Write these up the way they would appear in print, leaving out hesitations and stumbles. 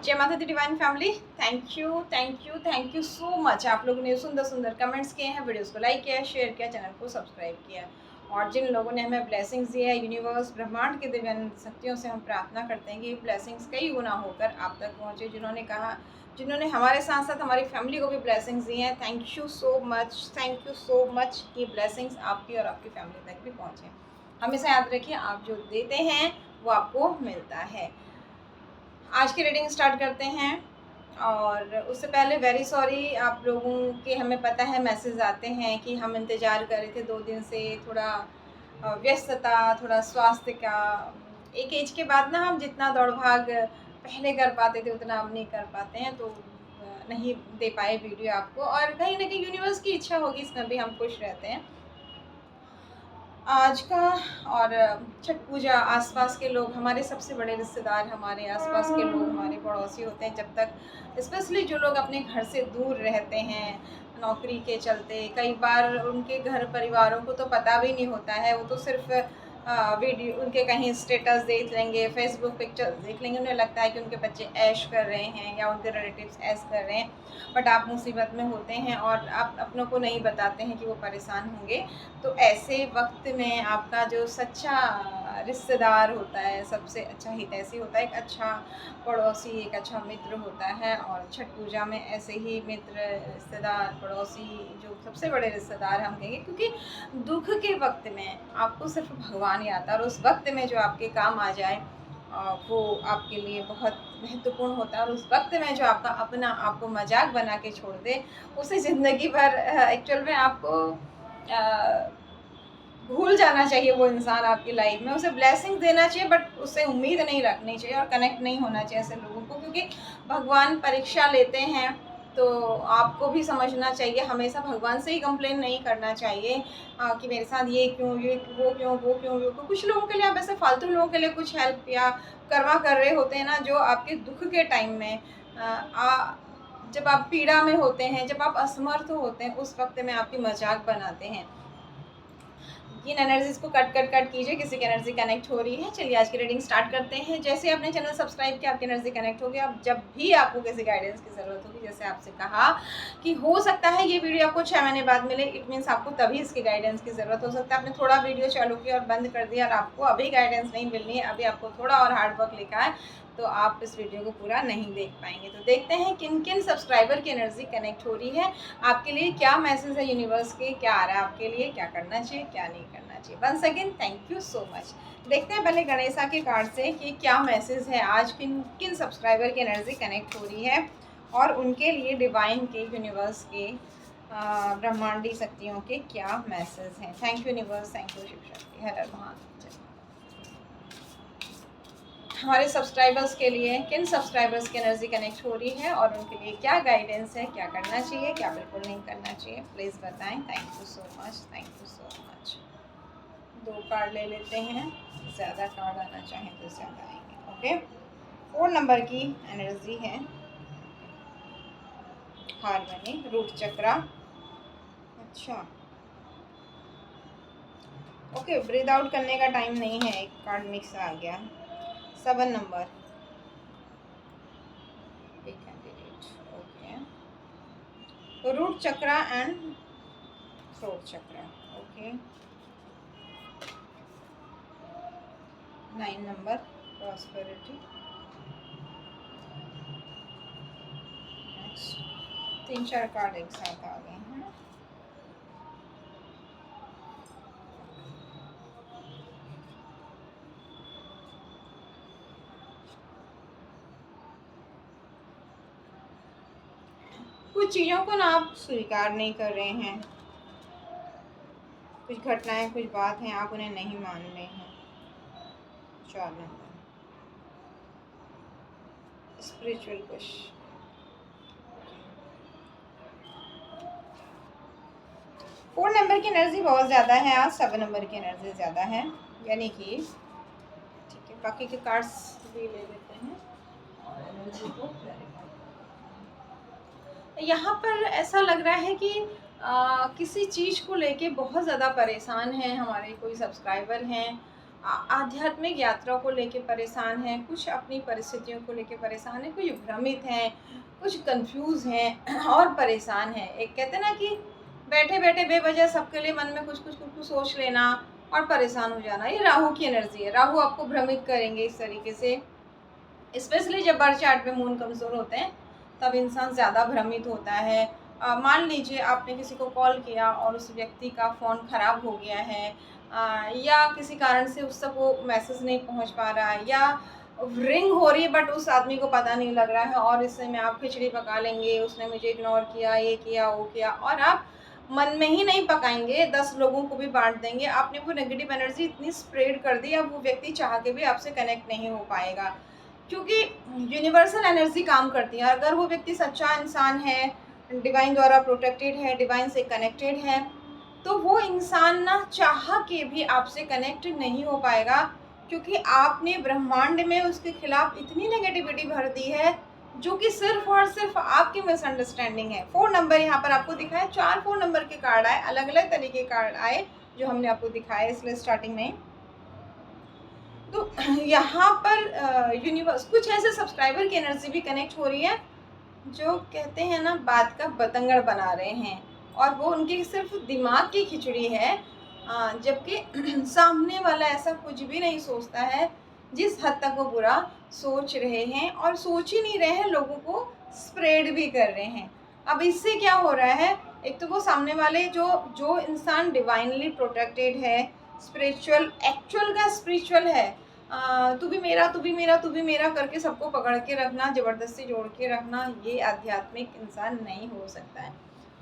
जय माता दी divine family. Thank you so much. आप लोगों ने सुंदर सुंदर कमेंट्स किए हैं, वीडियोस को लाइक किया, शेयर किया, चैनल को सब्सक्राइब किया, और जिन लोगों ने हमें ब्लेसिंग्स दिए हैं, यूनिवर्स ब्रह्मांड के दिव्य शक्तियों से हम प्रार्थना करते हैं कि ये ब्लेसिंग्स कई गुना होकर आप तक पहुँचे। जिन्होंने हमारे साथ साथ हमारी फैमिली को भी ब्लेसिंग्स दी हैं, थैंक यू सो मच। ये ब्लेसिंग्स आपकी और आपकी फैमिली तक भी पहुँचे। हमेशा याद रखिए, आप जो देते हैं वो आपको मिलता है। आज की रीडिंग स्टार्ट करते हैं, और उससे पहले वेरी सॉरी, आप लोगों के हमें पता है मैसेज आते हैं कि हम इंतज़ार कर रहे थे 2 दिन से, थोड़ा व्यस्तता, थोड़ा स्वास्थ्य का। एक एज के बाद ना हम जितना दौड़ भाग पहले कर पाते थे उतना अब नहीं कर पाते हैं, तो नहीं दे पाए वीडियो आपको, और कहीं ना कहीं यूनिवर्स की इच्छा होगी इसमें भी हम खुश रहते हैं। आज का और छठ पूजा, आसपास के लोग, हमारे सबसे बड़े रिश्तेदार, हमारे आसपास के लोग, हमारे पड़ोसी होते हैं। जब तक स्पेशली जो लोग अपने घर से दूर रहते हैं नौकरी के चलते, कई बार उनके घर परिवारों को तो पता भी नहीं होता है, वो तो सिर्फ वीडियो, उनके कहीं स्टेटस देख लेंगे, फेसबुक पिक्चर देख लेंगे, उन्हें लगता है कि उनके बच्चे ऐश कर रहे हैं या उनके रिलेटिव्स ऐश कर रहे हैं, बट आप मुसीबत में होते हैं और आप अपनों को नहीं बताते हैं कि वो परेशान होंगे। तो ऐसे वक्त में आपका जो सच्चा रिश्तेदार होता है, सबसे अच्छा हितैषी होता है, एक अच्छा पड़ोसी, एक अच्छा मित्र होता है। और छठ पूजा में ऐसे ही मित्र, रिश्तेदार, पड़ोसी, जो सबसे बड़े रिश्तेदार हम कहेंगे, क्योंकि दुख के वक्त में आपको सिर्फ भगवान ही आता है, और उस वक्त में जो आपके काम आ जाए वो आपके लिए बहुत महत्वपूर्ण होता है। और उस वक्त में जो आपका अपना आपको मजाक बना के छोड़ दे, उसे ज़िंदगी भर एक्चुअल में आपको भूल जाना चाहिए। वो इंसान आपकी लाइफ में, उसे ब्लेसिंग देना चाहिए, बट उससे उम्मीद नहीं रखनी चाहिए और कनेक्ट नहीं होना चाहिए ऐसे लोगों को, क्योंकि भगवान परीक्षा लेते हैं। तो आपको भी समझना चाहिए, हमेशा भगवान से ही कंप्लेन नहीं करना चाहिए कि मेरे साथ ये क्यों, ये वो क्यों, वो क्यों, वो क्यों। कुछ लोगों के लिए आप ऐसे फालतू लोगों के लिए कुछ हेल्प या कर्मा कर रहे होते हैं ना, जो आपके दुख के टाइम में जब आप पीड़ा में होते हैं, जब आप असमर्थ होते हैं, उस वक्त में आपकी मजाक बनाते हैं। इन एनर्जीज को कट कीजिए। किसी की एनर्जी कनेक्ट हो रही है। चलिए आज की रीडिंग स्टार्ट करते हैं। जैसे आपने चैनल सब्सक्राइब किया, आपकी एनर्जी कनेक्ट होगी। अब जब भी आपको किसी गाइडेंस की ज़रूरत होगी, जैसे आपसे कहा कि हो सकता है ये वीडियो आपको 6 महीने बाद मिले, इट मीन्स आपको तभी इसकी गाइडेंस की ज़रूरत हो सकता है। आपने थोड़ा वीडियो चालू किया और बंद कर दिया और आपको अभी गाइडेंस नहीं मिलनी है, अभी आपको थोड़ा और हार्ड वर्क लिखा है, तो आप इस वीडियो को पूरा नहीं देख पाएंगे। तो देखते हैं किन किन सब्सक्राइबर की एनर्जी कनेक्ट हो रही है, आपके लिए क्या मैसेज है यूनिवर्स के, क्या आ रहा है आपके लिए, क्या करना चाहिए, क्या नहीं करना चाहिए। Once again thank you so much. देखते हैं पहले गणेशा के कार्ड से कि क्या मैसेज है आज, किन किन सब्सक्राइबर की एनर्जी कनेक्ट हो रही है, और उनके लिए डिवाइन के, यूनिवर्स के, ब्रह्मांडी शक्तियों के क्या मैसेज हैं। Thank you universe, thank you Shiv Shakti, हर हर महादेव। हमारे सब्सक्राइबर्स के लिए किन सब्सक्राइबर्स की एनर्जी कनेक्ट हो रही है, और उनके लिए क्या गाइडेंस है, क्या करना चाहिए, क्या बिल्कुल नहीं करना चाहिए, प्लीज़ बताएं। Thank you so much, thank you so much. 2 card ले लेते हैं, ज़्यादा कार्ड आना चाहें तो ज़्यादा आएंगे। ओके, 4 नंबर की एनर्जी है, हार्मनी, रूट चक्रा। अच्छा, ओके, ब्रीद आउट करने का टाइम नहीं है, एक कार्ड मिक्स आ गया। 7 number, okay, root chakra and throat chakra. Okay, 9 number, prosperity. Next 3-4 card एक साथ आ गए हैं। कुछ चीज़ों को ना आप स्वीकार नहीं कर रहे हैं, कुछ घटनाएं, कुछ बात हैं, आप उन्हें नहीं मान रहे हैं। 4 नंबर, स्पिरिचुअल पुश। 4 नंबर की एनर्जी बहुत ज़्यादा है आज, 7 नंबर की एनर्जी ज़्यादा है, यानी कि ठीक है। बाकी के कार्ड्स भी ले लेते हैं और एनर्जी को यहाँ पर ऐसा लग रहा है कि किसी चीज़ को लेके बहुत ज़्यादा परेशान हैं हमारे कोई सब्सक्राइबर हैं। आध्यात्मिक यात्रा को लेके परेशान हैं, कुछ अपनी परिस्थितियों को लेके परेशान हैं, कुछ भ्रमित हैं, कुछ कंफ्यूज हैं और परेशान हैं। एक कहते हैं ना कि बैठे बैठे बेवजह सबके लिए मन में कुछ सोच लेना और परेशान हो जाना, ये राहु की एनर्जी है। राहु आपको भ्रमित करेंगे इस तरीके से, स्पेशली जब बर्थ चार्ट में मून कमज़ोर होते हैं तब इंसान ज़्यादा भ्रमित होता है। मान लीजिए आपने किसी को कॉल किया और उस व्यक्ति का फ़ोन ख़राब हो गया है, या किसी कारण से उस तक वो मैसेज नहीं पहुंच पा रहा है, या रिंग हो रही है बट उस आदमी को पता नहीं लग रहा है, और इससे में आप खिचड़ी पका लेंगे, उसने मुझे इग्नोर किया, ये किया वो किया, और आप मन में ही नहीं पकाएंगे, 10 लोगों को भी बांट देंगे। आपने वो नेगेटिव एनर्जी इतनी स्प्रेड कर दी, अब वो व्यक्ति चाह के भी आपसे कनेक्ट नहीं हो पाएगा, क्योंकि यूनिवर्सल एनर्जी काम करती है। अगर वो व्यक्ति सच्चा इंसान है, डिवाइन द्वारा प्रोटेक्टेड है, डिवाइन से कनेक्टेड है, तो वो इंसान ना चाह के भी आपसे कनेक्ट नहीं हो पाएगा, क्योंकि आपने ब्रह्मांड में उसके खिलाफ इतनी नेगेटिविटी भर दी है, जो कि सिर्फ और सिर्फ आपकी मिसअंडरस्टैंडिंग है। 4 नंबर यहाँ पर आपको दिखाया, 4 नंबर के कार्ड आए, अलग अलग तरीके के कार्ड आए जो हमने आपको दिखाया इसलिए स्टार्टिंग में। तो यहाँ पर यूनिवर्स कुछ ऐसे सब्सक्राइबर की एनर्जी भी कनेक्ट हो रही है जो कहते हैं ना बात का बतंगड़ बना रहे हैं, और वो उनकी सिर्फ दिमाग की खिचड़ी है, जबकि सामने वाला ऐसा कुछ भी नहीं सोचता है जिस हद तक वो बुरा सोच रहे हैं, और सोच ही नहीं रहे हैं, लोगों को स्प्रेड भी कर रहे हैं। अब इससे क्या हो रहा है, एक तो वो सामने वाले जो इंसान डिवाइनली प्रोटेक्टेड है, स्पिरिचुअल, एक्चुअल का स्पिरिचुअल है, तू भी मेरा तू भी मेरा तू भी मेरा करके सबको पकड़ के रखना, ज़बरदस्ती जोड़ के रखना, ये आध्यात्मिक इंसान नहीं हो सकता है।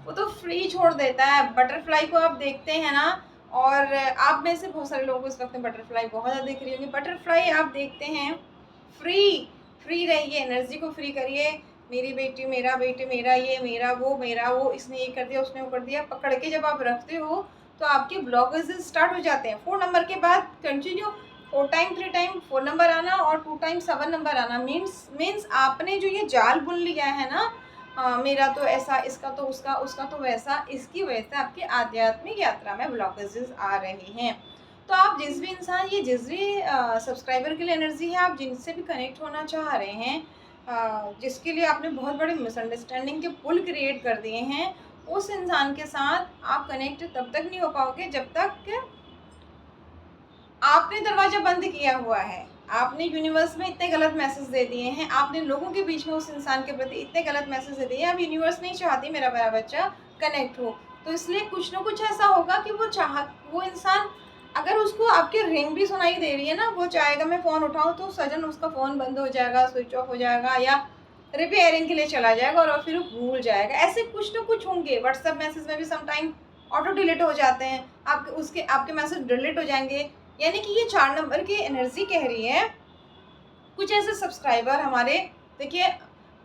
वो तो फ्री छोड़ देता है। बटरफ्लाई को आप देखते हैं ना, और आप में से बहुत सारे लोगों को इस वक्त में बटरफ्लाई बहुत ज़्यादा दिख रही होगी। बटरफ्लाई आप देखते हैं, फ्री फ्री रहिए, एनर्जी को फ्री करिए। मेरी बेटी, मेरा बेटे, मेरा ये, मेरा वो, इसने ये कर दिया, उसने वो कर दिया, पकड़ के जब आप रखते हो तो आपके ब्लॉकेजेस स्टार्ट हो जाते हैं। 4 नंबर के बाद कंटिन्यू 4 टाइम 3 टाइम 4 नंबर आना और 2 टाइम 7 नंबर आना, मीन्स आपने जो ये जाल बुन लिया है ना, मेरा तो ऐसा, इसका तो उसका, उसका तो वैसा, इसकी वजह से आपकी आध्यात्मिक यात्रा में ब्लॉकेजेस आ रहे हैं। तो आप जिस भी इंसान, ये जिस भी सब्सक्राइबर के लिए एनर्जी है, आप जिनसे भी कनेक्ट होना चाह रहे हैं, जिसके लिए आपने बहुत बड़े मिसअंडरस्टैंडिंग के पुल क्रिएट कर दिए हैं, उस इंसान के साथ आप कनेक्ट तब तक नहीं हो पाओगे जब तक आपने दरवाज़ा बंद किया हुआ है। आपने यूनिवर्स में इतने गलत मैसेज दे दिए हैं, आपने लोगों के बीच में उस इंसान के प्रति इतने गलत मैसेज दे दिए हैं। अब यूनिवर्स नहीं चाहती मेरा बच्चा कनेक्ट हो, तो इसलिए कुछ ना कुछ ऐसा होगा कि वो इंसान, अगर उसको आपकी रिंग भी सुनाई दे रही है ना, वो चाहेगा मैं फ़ोन उठाऊँ, तो सडन उसका फ़ोन बंद हो जाएगा, स्विच ऑफ हो जाएगा, या रिपेयरिंग के लिए चला जाएगा और फिर वो भूल जाएगा। ऐसे कुछ ना कुछ होंगे। व्हाट्सएप मैसेज में भी समटाइम ऑटो डिलीट हो जाते हैं, आपके मैसेज डिलीट हो जाएंगे। यानी कि ये 4 नंबर की एनर्जी कह रही है, कुछ ऐसे सब्सक्राइबर हमारे, देखिए,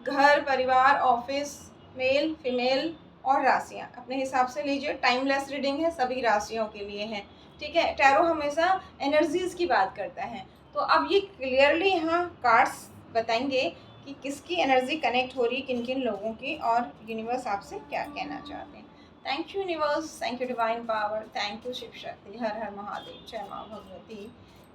घर, परिवार, ऑफिस, मेल, फीमेल और राशियाँ अपने हिसाब से लीजिए। टाइमलेस रीडिंग है, सभी राशियों के लिए है, ठीक है। टैरो हमेशा एनर्जीज की बात करता है, तो अब ये क्लियरली यहाँ कार्ड्स बताएंगे कि किसकी एनर्जी कनेक्ट हो रही है, किन किन लोगों की, और यूनिवर्स आपसे क्या कहना चाहते हैं। Thank you universe, thank you divine power, thank you Shiv Shakti, हर हर महादेव, जय माँ भगवती।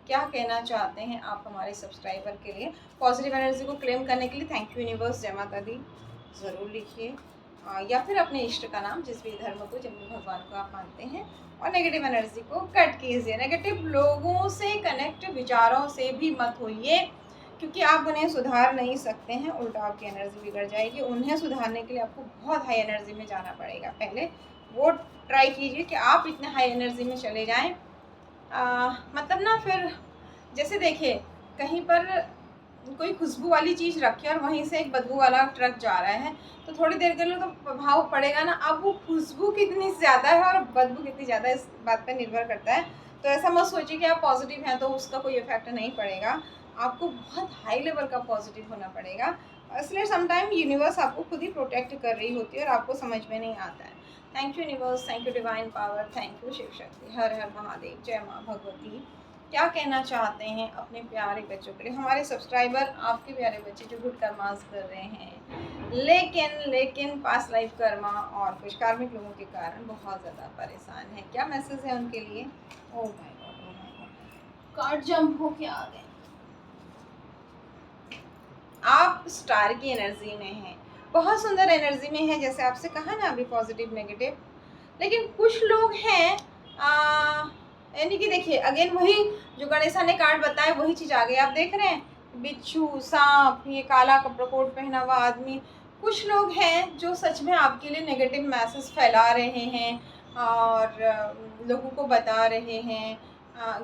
क्या कहना चाहते हैं आप हमारे सब्सक्राइबर के लिए, पॉजिटिव एनर्जी को क्लेम करने के लिए थैंक यू यूनिवर्स, जय माता दी ज़रूर लिखिए, या फिर अपने इष्ट का नाम, जिस भी धर्म को, जिन भी भगवान को आप मानते हैं, और नेगेटिव एनर्जी को कट कीजिए। नेगेटिव लोगों से कनेक्ट, विचारों से भी मत होइए, क्योंकि आप उन्हें सुधार नहीं सकते हैं, उल्टा आपकी एनर्जी बिगड़ जाएगी। उन्हें सुधारने के लिए आपको बहुत हाई एनर्जी में जाना पड़ेगा। पहले वो ट्राई कीजिए कि आप इतने हाई एनर्जी में चले जाएं, मतलब ना, फिर जैसे देखिए, कहीं पर कोई खुशबू वाली चीज़ रखी है और वहीं से एक बदबू वाला ट्रक जा रहा है, तो थोड़ी देर के लिए तो प्रभाव पड़ेगा ना। अब वो खुशबू कितनी ज़्यादा है और बदबू कितनी ज़्यादा है, इस बात पर निर्भर करता है। तो ऐसा मत सोचिए कि आप पॉजिटिव हैं तो उसका कोई इफेक्ट नहीं पड़ेगा, आपको बहुत हाई लेवल का पॉजिटिव होना पड़ेगा। इसलिए समटाइम यूनिवर्स आपको खुद ही प्रोटेक्ट कर रही होती है और आपको समझ में नहीं आता है। Thank you universe, thank you divine power, thank you Shiv Shakti, हर हर महादेव, जय माँ भगवती। क्या कहना चाहते हैं अपने प्यारे बच्चों के लिए, हमारे सब्सक्राइबर, आपके प्यारे बच्चे जो गुड कर्मास कर रहे हैं, लेकिन पास्ट लाइफ कर्मा और कुछ कार्मिक लोगों के कारण बहुत ज़्यादा परेशान है। क्या मैसेज है उनके लिए? Oh my God, oh my God. Card jump होके आ गए। आप स्टार की एनर्जी में हैं, बहुत सुंदर एनर्जी में है, जैसे आपसे कहा ना अभी पॉजिटिव नेगेटिव। लेकिन कुछ लोग हैं यानी कि देखिए अगेन वही जो गणेशा ने कार्ड बताया वही चीज़ आ गई। आप देख रहे हैं बिच्छू, सांप, ये काला कपड़ा कोट पहना हुआ आदमी। कुछ लोग हैं जो सच में आपके लिए नेगेटिव मैसेज फैला रहे हैं और लोगों को बता रहे हैं,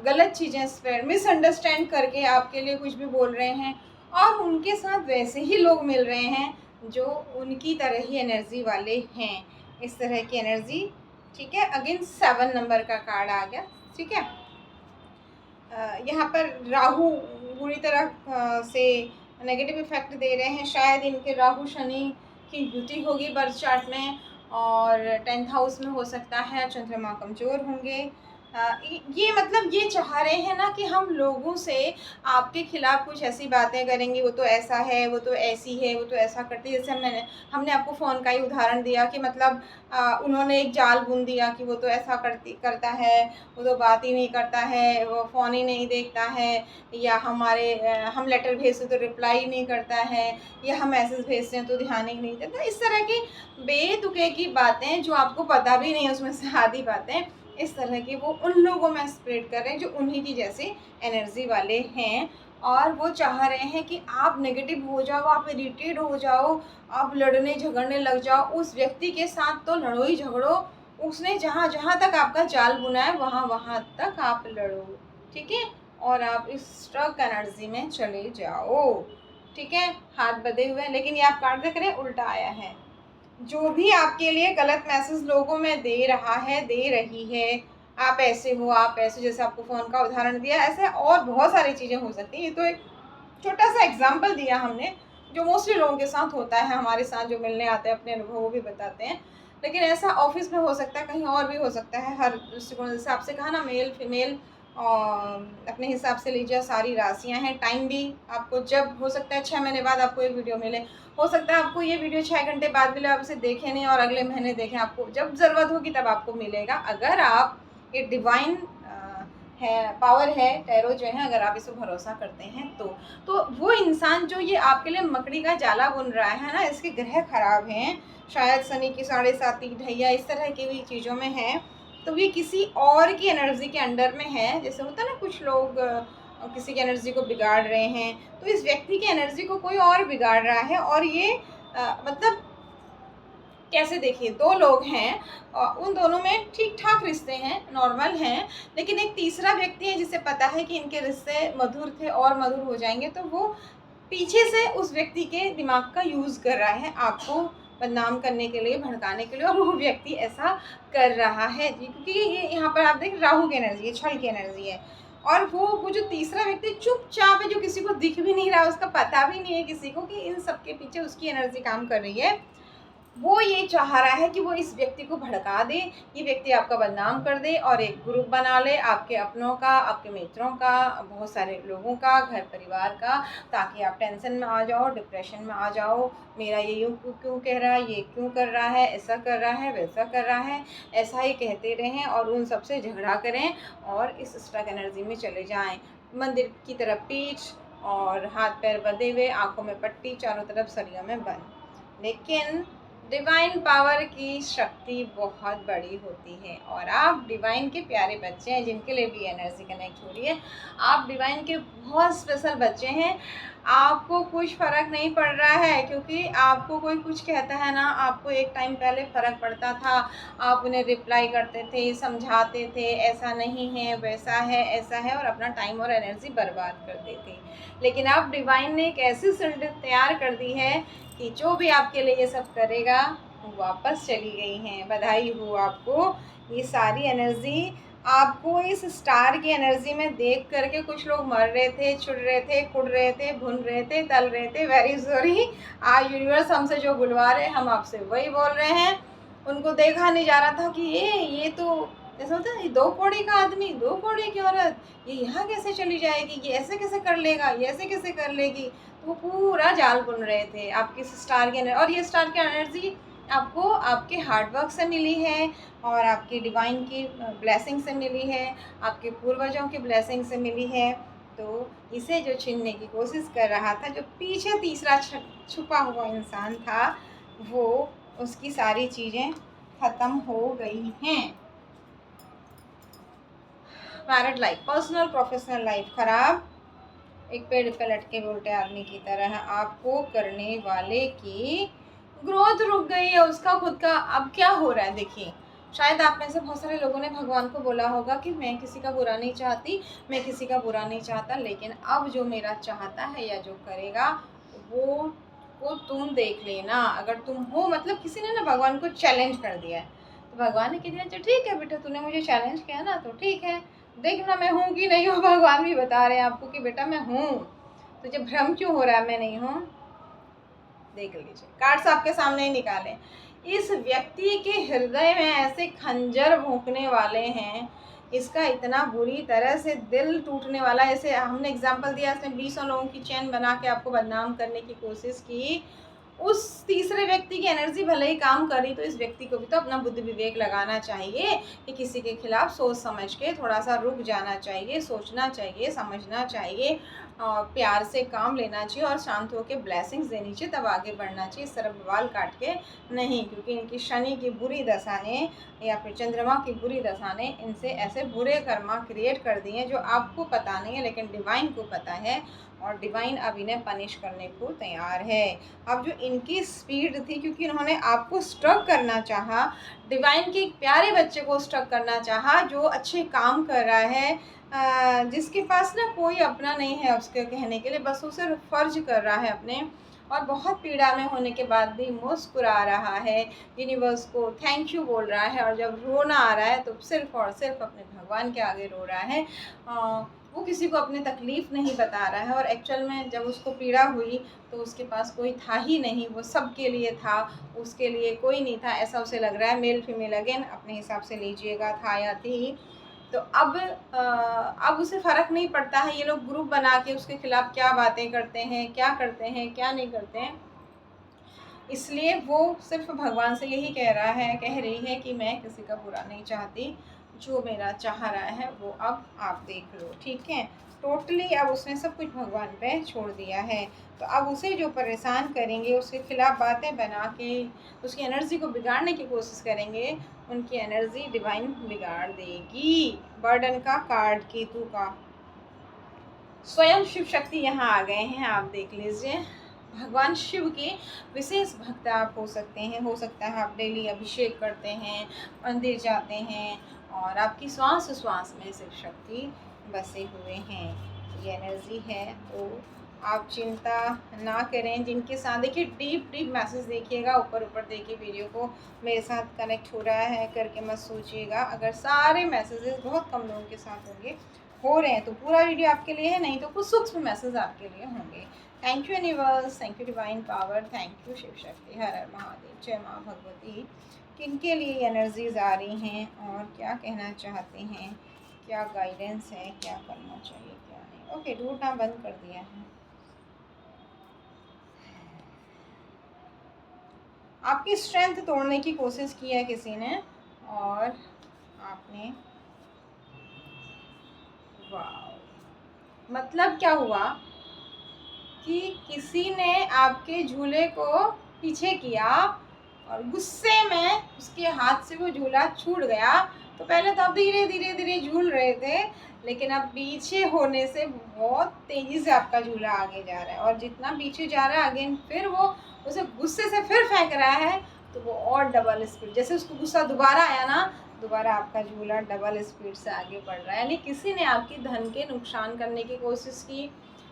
गलत चीज़ें स्प्रेड मिसअंडरस्टैंड करके आपके लिए कुछ भी बोल रहे हैं। और उनके साथ वैसे ही लोग मिल रहे हैं जो उनकी तरह ही एनर्जी वाले हैं, इस तरह की एनर्जी। ठीक है, अगेन 7 नंबर का कार्ड आ गया। ठीक है, यहाँ पर राहु बुरी तरह से नेगेटिव इफेक्ट दे रहे हैं। शायद इनके राहु शनि की युति होगी बर्थ चार्ट में, और 10th हाउस में हो सकता है चंद्रमा कमज़ोर होंगे। ये मतलब ये चाह रहे हैं ना कि हम लोगों से आपके खिलाफ कुछ ऐसी बातें करेंगे, वो तो ऐसा है, वो तो ऐसी है, वो तो ऐसा करती है। जैसे हमने आपको फ़ोन का ही उदाहरण दिया कि मतलब उन्होंने एक जाल बुन दिया कि वो तो ऐसा करता है, वो तो बात ही नहीं करता है, वो फ़ोन ही नहीं देखता है, या हम लेटर भेजते तो रिप्लाई ही नहीं करता है, या हम मैसेज भेजते हैं तो ध्यान ही नहीं देता। इस तरह की बेतुके की बातें जो आपको पता भी नहीं है, उसमें से आधी बातें इस तरह की वो उन लोगों में स्प्रेड कर रहे हैं जो उन्हीं की जैसी एनर्जी वाले हैं। और वो चाह रहे हैं कि आप नेगेटिव हो जाओ, आप इरिटेट हो जाओ, आप लड़ने झगड़ने लग जाओ। उस व्यक्ति के साथ तो लड़ो ही झगड़ो, उसने जहाँ जहाँ तक आपका जाल बुना है वहाँ वहाँ तक आप लड़ो। ठीक है, और आप इस स्ट्रक एनर्जी में चले जाओ। ठीक है, हाथ बंधे हुए हैं, लेकिन ये आप कार्ड देख रहे हैं उल्टा आया है। जो भी आपके लिए गलत मैसेज लोगों में दे रहा है, दे रही है, आप ऐसे हो, आप ऐसे, जैसे आपको फ़ोन का उदाहरण दिया, ऐसे और बहुत सारी चीज़ें हो सकती हैं। ये तो एक छोटा सा एग्जाम्पल दिया हमने, जो मोस्टली लोगों के साथ होता है। हमारे साथ जो मिलने आते हैं अपने अनुभव वो भी बताते हैं। लेकिन ऐसा ऑफिस में हो सकता है, कहीं और भी हो सकता है। हर दृष्टिकोण, जैसे आपसे कहा ना मेल फीमेल, और अपने हिसाब से लीजिए। सारी राशियां हैं, टाइम भी आपको जब हो सकता है 6 महीने बाद आपको एक वीडियो मिले, हो सकता है आपको ये वीडियो 6 घंटे बाद मिले, आप इसे देखें नहीं और अगले महीने देखें। आपको जब ज़रूरत होगी तब आपको मिलेगा, अगर आप ये डिवाइन है, पावर है टैरो जो है, अगर आप इस पर भरोसा करते हैं तो वो इंसान जो ये आपके लिए मकड़ी का जाला बुन रहा है ना, इसके ग्रह खराब हैं, शायद शनि की 7.5 ढैया इस तरह की भी चीज़ों में है, तो ये किसी और की एनर्जी के अंडर में है। जैसे होता है ना कुछ लोग किसी की एनर्जी को बिगाड़ रहे हैं, तो इस व्यक्ति की एनर्जी को कोई और बिगाड़ रहा है। और ये मतलब कैसे, देखिए 2 लोग हैं, उन दोनों में ठीक ठाक रिश्ते हैं, नॉर्मल हैं, लेकिन एक तीसरा व्यक्ति है जिसे पता है कि इनके रिश्ते मधुर थे और मधुर हो जाएंगे, तो वो पीछे से उस व्यक्ति के दिमाग का यूज़ कर रहा है आपको बदनाम करने के लिए, भड़काने के लिए, और वो व्यक्ति ऐसा कर रहा है जी, क्योंकि ये यहाँ पर आप देख राहु की एनर्जी है, छल की एनर्जी है। और वो जो तीसरा व्यक्ति चुपचाप है, जो किसी को दिख भी नहीं रहा, उसका पता भी नहीं है किसी को कि इन सब के पीछे उसकी एनर्जी काम कर रही है। वो ये चाह रहा है कि वो इस व्यक्ति को भड़का दे, ये व्यक्ति आपका बदनाम कर दे और एक ग्रुप बना ले, आपके अपनों का, आपके मित्रों का, बहुत सारे लोगों का, घर परिवार का, ताकि आप टेंशन में आ जाओ, डिप्रेशन में आ जाओ। मेरा ये यूँ क्यों कह रहा है, ये क्यों कर रहा है, ऐसा कर रहा है, वैसा कर रहा है, ऐसा ही कहते रहें और उन सब से झगड़ा करें और इस स्ट्रक एनर्जी में चले जाएँ। मंदिर की तरफ पीठ और हाथ पैर बंधे हुए, आँखों में पट्टी, चारों तरफ सरियों में बंद। लेकिन डिवाइन पावर की शक्ति बहुत बड़ी होती है, और आप डिवाइन के प्यारे बच्चे हैं, जिनके लिए भी एनर्जी कनेक्ट हो रही है। आप डिवाइन के बहुत स्पेशल बच्चे हैं। आपको कुछ फ़र्क नहीं पड़ रहा है, क्योंकि आपको कोई कुछ कहता है ना, आपको एक टाइम पहले फ़र्क पड़ता था, आप उन्हें रिप्लाई करते थे, समझाते थे, ऐसा नहीं है, वैसा है, ऐसा है, और अपना टाइम और एनर्जी बर्बाद करते थे। लेकिन अब डिवाइन ने एक ऐसी सिल्ड तैयार कर दी है कि जो भी आपके लिए ये सब करेगा वो वापस चली गई हैं। बधाई हो आपको। ये सारी एनर्जी आपको इस स्टार की एनर्जी में देख करके कुछ लोग मर रहे थे, चिढ़ रहे थे, कुड़ रहे थे, भुन रहे थे, तल रहे थे। Very sorry. आज यूनिवर्स हमसे जो बुलवा रहे हैं हम आपसे वही बोल रहे हैं। उनको देखा नहीं जा रहा था कि ये तो ऐसा होता है, 2 कौड़ी का आदमी, 2 कौड़ी की औरत, ये यहाँ कैसे चली जाएगी, ये ऐसे कैसे कर लेगा, ये ऐसे कैसे कर लेगी। तो वो पूरा जाल बुन रहे थे आपकी स्टार की एनर्जी। और ये स्टार की एनर्जी आपको आपके हार्डवर्क से मिली है और आपकी डिवाइन की ब्लेसिंग से मिली है, आपके पूर्वजों की ब्लेसिंग से मिली है। तो इसे जो छीनने की कोशिश कर रहा था, जो पीछे तीसरा छुपा हुआ इंसान था, वो उसकी सारी चीज़ें ख़त्म हो गई हैं। Married life, personal professional life खराब, एक पेड़ पे लटके उल्टे आदमी की तरह आपको करने वाले की ग्रोथ रुक गई है, उसका खुद का। अब क्या हो रहा है देखिए, शायद आप में से बहुत सारे लोगों ने भगवान को बोला होगा कि मैं किसी का बुरा नहीं चाहती, मैं किसी का बुरा नहीं चाहता, लेकिन अब जो मेरा चाहता है या जो करेगा वो तुम देख लेना। अगर तुम हो, मतलब किसी ने ना भगवान को चैलेंज कर दिया है, तो भगवान ने कह दिया अच्छा ठीक है बेटा, तूने मुझे चैलेंज किया ना, तो ठीक है, देखना मैं हूँ कि नहीं हूँ। भगवान भी बता रहे हैं आपको कि बेटा मैं हूँ, तुझे भ्रम क्यों हो रहा है मैं नहीं हूँ। देख लीजिए, कार्ड्स आपके सामने ही निकाले। इस व्यक्ति के हृदय में ऐसे खंजर भोंकने वाले हैं, इसका इतना बुरी तरह से दिल टूटने वाला है। ऐसे हमने एग्जांपल दिया, इसने 20 लोगों की चैन बना के आपको बदनाम करने की कोशिश की। उस तीसरे व्यक्ति की एनर्जी भले ही काम करी, तो इस व्यक्ति को भी तो अपना बुद्धि विवेक लगाना चाहिए कि किसी के खिलाफ सोच समझ के थोड़ा सा रुक जाना चाहिए, सोचना चाहिए, समझना चाहिए, प्यार से काम लेना चाहिए और शांत होकर ब्लेसिंग्स देनी चाहिए, तब आगे बढ़ना चाहिए। इस तरह बवाल काट के नहीं, क्योंकि इनकी शनि की बुरी दशा ने या फिर चंद्रमा की बुरी दशा ने इनसे ऐसे बुरे कर्मा क्रिएट कर दिए जो आपको पता नहीं है, लेकिन डिवाइन को पता है, और डिवाइन अब इन्हें पनिश करने को तैयार है। अब जो इनकी स्पीड थी, क्योंकि इन्होंने आपको स्ट्रक करना चाहा, डिवाइन के एक प्यारे बच्चे को स्ट्रक करना चाहा जो अच्छे काम कर रहा है, जिसके पास ना कोई अपना नहीं है उसके कहने के लिए, बस वो सिर्फ फर्ज कर रहा है अपने, और बहुत पीड़ा में होने के बाद भी मुस्कुरा रहा है, यूनिवर्स को थैंक यू बोल रहा है, और जब रोना आ रहा है तो सिर्फ और सिर्फ अपने भगवान के आगे रो रहा है। वो किसी को अपनी तकलीफ़ नहीं बता रहा है, और एक्चुअल में जब उसको पीड़ा हुई तो उसके पास कोई था ही नहीं, वो सबके लिए था, उसके लिए कोई नहीं था, ऐसा उसे लग रहा है। मेल फीमेल अगेन अपने हिसाब से लीजिएगा, था या थी। तो अब उसे फ़र्क नहीं पड़ता है ये लोग ग्रुप बना के उसके खिलाफ क्या बातें करते हैं, क्या करते हैं, क्या नहीं करते हैं। इसलिए वो सिर्फ भगवान से यही कह रही है कि मैं किसी का बुरा नहीं चाहती, जो मेरा चाह रहा है वो अब आप देख लो, ठीक है। टोटली अब उसने सब कुछ भगवान पे छोड़ दिया है। तो अब उसे जो परेशान करेंगे, उसके खिलाफ बातें बना के उसकी एनर्जी को बिगाड़ने की कोशिश करेंगे, उनकी एनर्जी डिवाइन बिगाड़ देगी। बर्डन का कार्ड, केतु का, स्वयं शिव शक्ति यहाँ आ गए हैं, आप देख लीजिए। भगवान शिव के विशेष भक्त आप हो सकते हैं, हो सकता है आप डेली अभिषेक करते हैं, मंदिर जाते हैं, और आपकी श्वास श्वास में शिव शक्ति बसे हुए हैं, ये एनर्जी है। तो आप चिंता ना करें। जिनके साथ देखिए, डीप मैसेज देखिएगा, ऊपर देखिए वीडियो को, मेरे साथ कनेक्ट हो रहा है करके मत सोचिएगा। अगर सारे मैसेजेस, बहुत कम लोगों के साथ होंगे, हो रहे हैं तो पूरा वीडियो आपके लिए है, नहीं तो कुछ सूक्ष्म मैसेज आपके लिए होंगे। Thank you universe, thank you divine power, thank you Shiv Shakti, हर हर महादेव, जय माँ भगवती। किनके लिए एनर्जीज आ रही हैं और क्या कहना चाहते हैं, क्या गाइडेंस है, क्या करना चाहिए, क्या नहीं। ओके, ढूंढना बंद कर दिया है। आपकी स्ट्रेंथ तोड़ने की कोशिश की है किसी ने, और आपने, वाह, मतलब क्या हुआ कि किसी ने आपके झूले को पीछे किया और गुस्से में उसके हाथ से वो झूला छूट गया। तो पहले तो आप धीरे धीरे झूल रहे थे, लेकिन अब पीछे होने से बहुत तेज़ी से आपका झूला आगे जा रहा है, और जितना पीछे जा रहा है अगेन फिर वो उसे गुस्से से फिर फेंक रहा है, तो वो और डबल स्पीड, जैसे उसको गुस्सा दोबारा आया ना, दोबारा आपका झूला डबल स्पीड से आगे बढ़ रहा है। यानी किसी ने आपकी धन के नुकसान करने की कोशिश की,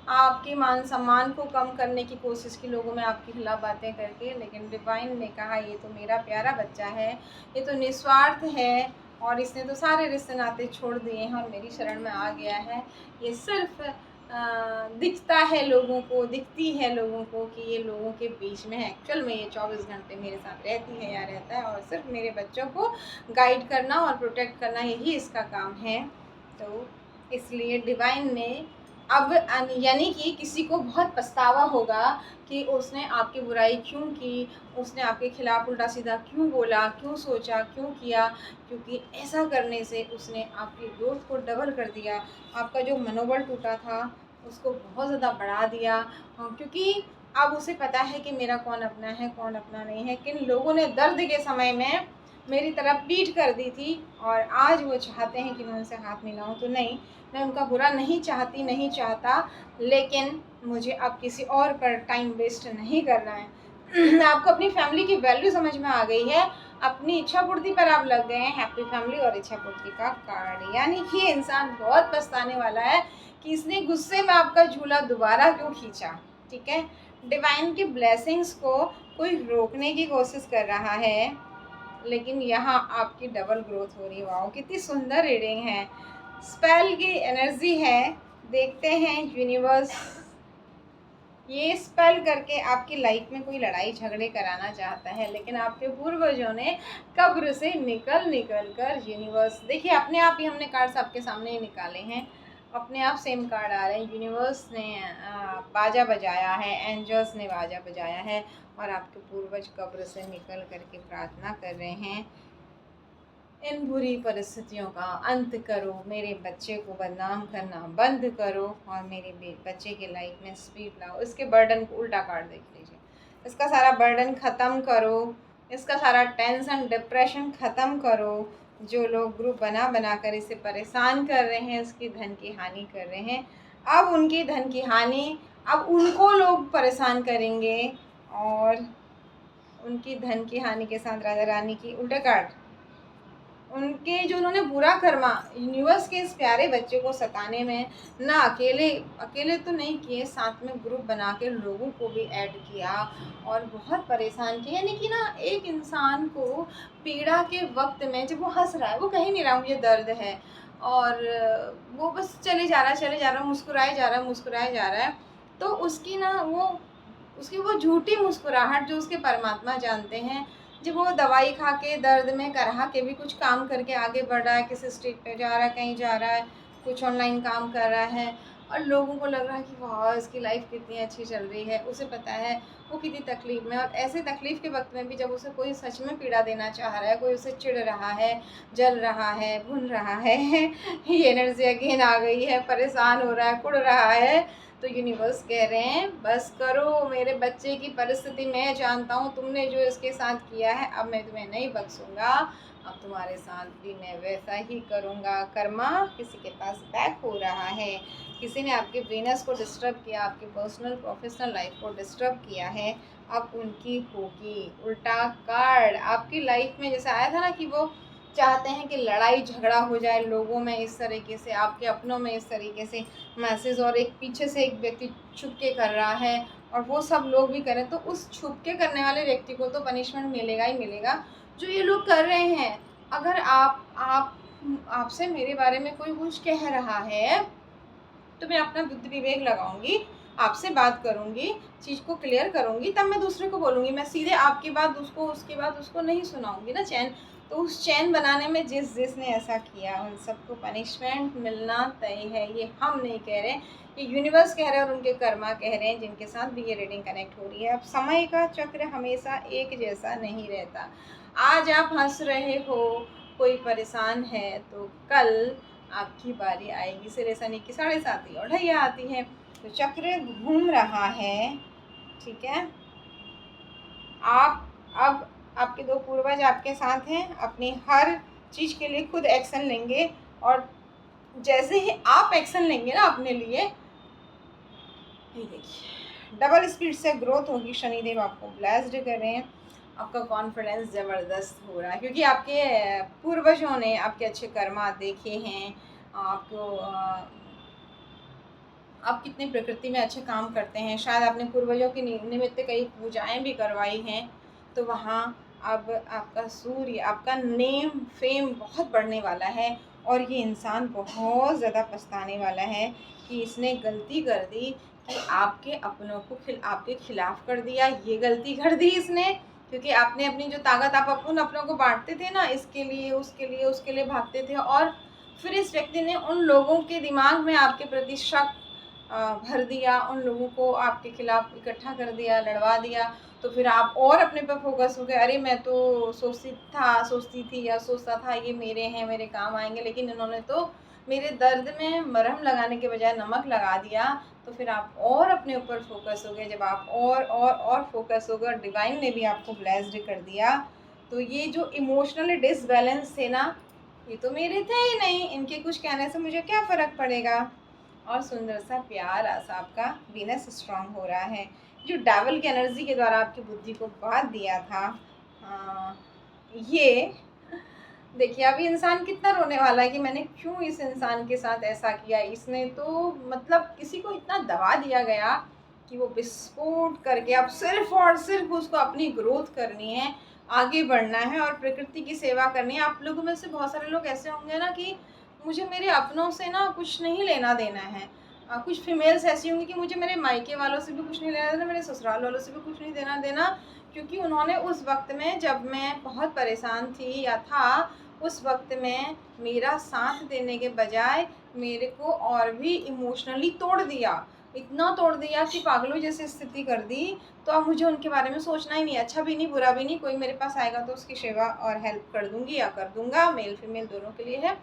आपके मान सम्मान को कम करने की कोशिश की लोगों में आपके खिलाफ बातें करके, लेकिन डिवाइन ने कहा ये तो मेरा प्यारा बच्चा है, ये तो निस्वार्थ है, और इसने तो सारे रिश्ते नाते छोड़ दिए हैं और मेरी शरण में आ गया है। ये सिर्फ दिखता है लोगों को, दिखती है लोगों को कि ये लोगों के बीच में है, एक्चुअल में ये 24 घंटे मेरे साथ रहती है या रहता है, और सिर्फ मेरे बच्चों को गाइड करना और प्रोटेक्ट करना, यही इसका काम है। तो इसलिए डिवाइन ने अब यानी कि किसी को बहुत पछतावा होगा कि उसने आपकी बुराई क्यों की, उसने आपके खिलाफ़ उल्टा-सीधा क्यों बोला, क्यों सोचा, क्यों किया, क्योंकि ऐसा करने से उसने आपकी ग्रोथ को डबल कर दिया। आपका जो मनोबल टूटा था, उसको बहुत ज़्यादा बढ़ा दिया। क्योंकि अब उसे पता है कि मेरा कौन अपना है, कौन अपना नहीं है। किन लोगों ने दर्द के समय में मेरी तरफ पीठ कर दी थी और आज वो चाहते हैं कि मैं उनसे हाथ मिलाऊँ, तो नहीं, मैं उनका बुरा नहीं चाहती, नहीं चाहता, लेकिन मुझे अब किसी और पर टाइम वेस्ट नहीं करना है। आपको अपनी फैमिली की वैल्यू समझ में आ गई है, अपनी इच्छा पूर्ति पर आप लग गए हैं, हैप्पी फैमिली और इच्छा पूर्ति का कार्ड। यानी कि ये इंसान बहुत पछताने वाला है कि इसने गुस्से में आपका झूला दोबारा क्यों खींचा, ठीक है? डिवाइन की ब्लेसिंग्स को कोई रोकने की कोशिश कर रहा है, लेकिन यहाँ आपकी डबल ग्रोथ हो रही है। वाओ, कितनी सुंदर रीडिंग है। स्पेल की एनर्जी है, देखते हैं यूनिवर्स ये स्पेल करके आपकी लाइफ में कोई लड़ाई झगड़े कराना चाहता है, लेकिन आपके पूर्वजों ने कब्र से निकल कर यूनिवर्स, देखिए अपने आप ही हमने कार्ड्स आपके सामने ही निकाले हैं, अपने आप सेम कार्ड आ रहे हैं। यूनिवर्स ने बाजा बजाया है, एंजल्स ने बाजा बजाया है और आपके पूर्वज कब्र से निकल करके प्रार्थना कर रहे हैं, इन बुरी परिस्थितियों का अंत करो, मेरे बच्चे को बदनाम करना बंद करो और मेरे बच्चे के लाइफ में स्पीड लाओ। इसके बर्डन को उल्टा कार्ड देख लीजिए, इसका सारा बर्डन ख़त्म करो, इसका सारा टेंशन डिप्रेशन ख़त्म करो। जो लोग ग्रुप बना कर इसे परेशान कर रहे हैं, इसकी धन की हानि कर रहे हैं, अब उनकी धन की हानि, अब उनको लोग परेशान करेंगे और उनकी धन की हानि के साथ राजा रानी की उल्टा कार्ड, उनके जो उन्होंने बुरा कर्मा यूनिवर्स के इस प्यारे बच्चे को सताने में ना अकेले तो नहीं किए, साथ में ग्रुप बना के लोगों को भी ऐड किया और बहुत परेशान किया। यानी कि ना एक इंसान को पीड़ा के वक्त में जब वो हंस रहा है, वो कह ही नहीं रहा मुझे दर्द है, और वो बस चले जा रहा है, मुस्कुराए जा रहा है, तो उसकी वो झूठी मुस्कुराहट जो उसके परमात्मा जानते हैं, जब वो दवाई खा के दर्द में करहा के भी कुछ काम करके आगे बढ़ रहा है, किसी स्ट्रीट पे जा रहा है, कहीं जा रहा है, कुछ ऑनलाइन काम कर रहा है और लोगों को लग रहा है कि वाह इसकी लाइफ कितनी अच्छी चल रही है, उसे पता है वो कितनी तकलीफ़ में, और ऐसे तकलीफ़ के वक्त में भी जब उसे कोई सच में पीड़ा देना चाह रहा है, कोई उसे चिढ़ रहा है, जल रहा है, भुन रहा है, ये एनर्जी अगेन आ गई है, परेशान हो रहा है, कुढ़ रहा है, तो यूनिवर्स कह रहे हैं बस करो, मेरे बच्चे की परिस्थिति मैं जानता हूँ, तुमने जो इसके साथ किया है अब मैं तुम्हें नहीं बख्शूँगा, अब तुम्हारे साथ भी मैं वैसा ही करूँगा। कर्मा किसी के पास बैक हो रहा है, किसी ने आपके वीनस को डिस्टर्ब किया, आपकी पर्सनल प्रोफेशनल लाइफ को डिस्टर्ब किया है, अब उनकी होगी उल्टा कार्ड। आपकी लाइफ में जैसे आया था ना कि वो चाहते हैं कि लड़ाई झगड़ा हो जाए लोगों में इस तरीके से, आपके अपनों में इस तरीके से मैसेज, और एक पीछे से एक व्यक्ति छुप के कर रहा है और वो सब लोग भी करें, तो उस छुप के करने वाले व्यक्ति को तो पनिशमेंट मिलेगा ही मिलेगा। जो ये लोग कर रहे हैं, अगर आपसे मेरे बारे में कोई कुछ कह रहा है तो मैं अपना बुद्धि विवेक लगाऊंगी, आपसे बात करूंगी, चीज़ को क्लियर करूंगी, तब मैं दूसरे को बोलूँगी। मैं सीधे आपकी बात उसकी बात उसको नहीं सुनाऊंगी ना चैन। तो उस चैन बनाने में जिसने ऐसा किया उन सबको पनिशमेंट मिलना तय है। ये हम नहीं कह रहे, ये यूनिवर्स कह रहे हैं और उनके कर्मा कह रहे हैं जिनके साथ भी ये रीडिंग कनेक्ट हो रही है। अब समय का चक्र हमेशा एक जैसा नहीं रहता। आज आप हंस रहे हो, कोई परेशान है, तो कल आपकी बारी आएगी। सिरे शनि की 7:30 और ढैया आती है, तो चक्र घूम रहा है, ठीक है। आप अब आपके 2 पूर्वज आपके साथ हैं, अपनी हर चीज़ के लिए खुद एक्शन लेंगे, और जैसे ही आप एक्शन लेंगे ना अपने लिए, ये देखिए डबल स्पीड से ग्रोथ होगी। शनिदेव आपको ब्लेस्ड कर रहे हैं, आपका कॉन्फिडेंस ज़बरदस्त हो रहा है क्योंकि आपके पूर्वजों ने आपके अच्छे कर्मा देखे हैं, आपको आप कितने प्रकृति में अच्छे काम करते हैं, शायद आपने पूर्वजों की निमित्त कई पूजाएं भी करवाई हैं, तो वहाँ अब आपका सूर्य, आपका नेम फेम बहुत बढ़ने वाला है, और ये इंसान बहुत ज़्यादा पछताने वाला है कि इसने गलती कर दी कि आपके अपनों को आपके खिलाफ़ कर दिया। ये गलती कर दी इसने, क्योंकि आपने अपनी जो ताकत आप उन अपनों को बांटते थे ना, इसके लिए उसके लिए भागते थे, और फिर इस व्यक्ति ने उन लोगों के दिमाग में आपके प्रति शक भर दिया, उन लोगों को आपके खिलाफ इकट्ठा कर दिया, लड़वा दिया, तो फिर आप और अपने पर फोकस हो गए, अरे मैं तो सोचती थी या सोचता था ये मेरे हैं, मेरे काम आएंगे, लेकिन इन्होंने तो मेरे दर्द में मरहम लगाने के बजाय नमक लगा दिया। तो फिर आप और अपने ऊपर फोकस हो गए। जब आप और फोकस हो गए और डिवाइन ने भी आपको ब्लेस्ड कर दिया, तो ये जो इमोशनली डिसबैलेंस थे ना, ये तो मेरे थे ही नहीं, इनके कुछ कहने से मुझे क्या फ़र्क पड़ेगा। और सुंदर सा प्यारा सा आपका वीनस स्ट्रांग हो रहा है, जो डेविल की एनर्जी के द्वारा आपकी बुद्धि को बांध दिया था। ये देखिए अभी इंसान कितना रोने वाला है कि मैंने क्यों इस इंसान के साथ ऐसा किया। इसने तो मतलब किसी को इतना दबा दिया गया कि वो विस्फोट करके अब सिर्फ और सिर्फ उसको अपनी ग्रोथ करनी है, आगे बढ़ना है और प्रकृति की सेवा करनी है। आप लोगों में से बहुत सारे लोग ऐसे होंगे ना कि मुझे मेरे अपनों से ना कुछ नहीं लेना देना है। कुछ फीमेल्स ऐसी होंगी कि मुझे मेरे मायके वालों से भी कुछ नहीं लेना देना, मेरे ससुराल वालों से भी कुछ नहीं देना देना, क्योंकि उन्होंने उस वक्त में जब मैं बहुत परेशान थी या था, उस वक्त में मेरा साथ देने के बजाय मेरे को और भी इमोशनली तोड़ दिया। इतना तोड़ दिया कि पागलों जैसी स्थिति कर दी। तो अब मुझे उनके बारे में सोचना ही नहीं, अच्छा भी नहीं बुरा भी नहीं। कोई मेरे पास आएगा तो उसकी सेवा और हेल्प कर दूंगी या कर दूंगा, मेल फीमेल दोनों के लिए है।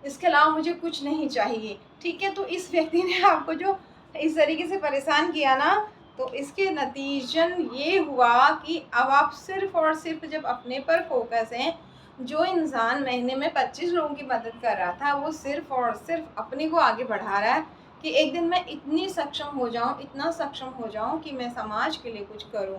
इसके अलावा मुझे कुछ नहीं चाहिए, ठीक है। तो इस व्यक्ति ने आपको जो इस तरीके से परेशान किया ना, तो इसके नतीजन ये हुआ कि अब आप सिर्फ और सिर्फ जब अपने पर फोकस हैं, जो इंसान महीने में 25 लोगों की मदद कर रहा था, वो सिर्फ और सिर्फ अपने को आगे बढ़ा रहा है कि एक दिन मैं इतनी सक्षम हो जाऊं, इतना सक्षम हो जाऊं कि मैं समाज के लिए कुछ करूं।